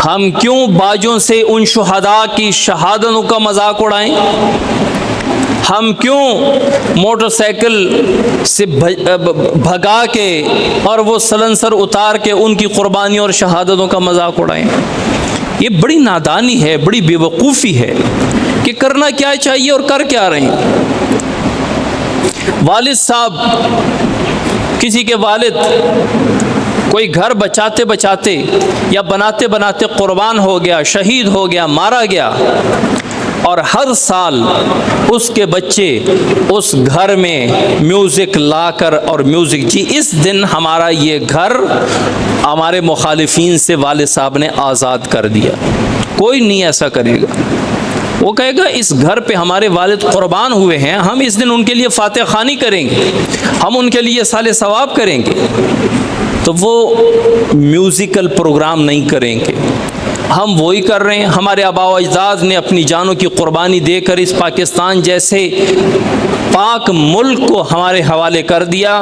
ہم کیوں باجوں سے ان شہداء کی شہادتوں کا مذاق اڑائیں؟ ہم کیوں موٹر سائیکل سے بھگا کے اور وہ سلنسر اتار کے ان کی قربانیوں اور شہادتوں کا مذاق اڑائیں؟ یہ بڑی نادانی ہے، بڑی بے وقوفی ہے کہ کرنا کیا چاہیے اور کر کیا رہے ہیں۔ والد صاحب، کسی کے والد کوئی گھر بچاتے بچاتے یا بناتے بناتے قربان ہو گیا، شہید ہو گیا، مارا گیا، اور ہر سال اس کے بچے اس گھر میں میوزک لا کر اور میوزک، جی اس دن ہمارا یہ گھر ہمارے مخالفین سے والد صاحب نے آزاد کر دیا۔ کوئی نہیں ایسا کرے گا، وہ کہے گا اس گھر پہ ہمارے والد قربان ہوئے ہیں، ہم اس دن ان کے لیے فاتح خوانی کریں گے، ہم ان کے لیے صالح ثواب کریں گے۔ تو وہ میوزیکل پروگرام نہیں کریں گے، ہم وہی کر رہے ہیں۔ ہمارے آباء و اجداد نے اپنی جانوں کی قربانی دے کر اس پاکستان جیسے پاک ملک کو ہمارے حوالے کر دیا،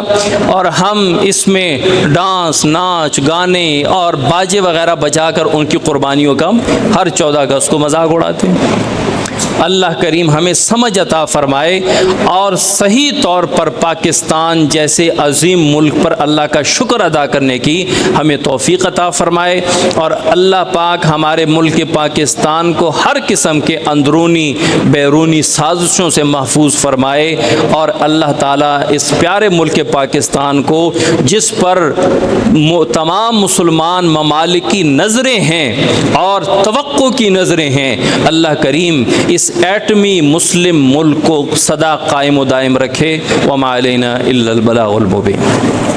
اور ہم اس میں ڈانس، ناچ، گانے اور باجے وغیرہ بجا کر ان کی قربانیوں کا ہر 14 اگست کو مذاق اڑاتے ہیں۔ اللہ کریم ہمیں سمجھ عطا فرمائے اور صحیح طور پر پاکستان جیسے عظیم ملک پر اللہ کا شکر ادا کرنے کی ہمیں توفیق عطا فرمائے، اور اللہ پاک ہمارے ملک پاکستان کو ہر قسم کے اندرونی بیرونی سازشوں سے محفوظ فرمائے، اور اللہ تعالیٰ اس پیارے ملک پاکستان کو جس پر تمام مسلمان ممالک کی نظریں ہیں اور توقع کی نظریں ہیں، اللہ کریم اس ایٹمی مسلم ملک کو سدا قائم و دائم رکھے۔ وما علینا الا البلاغ المبین۔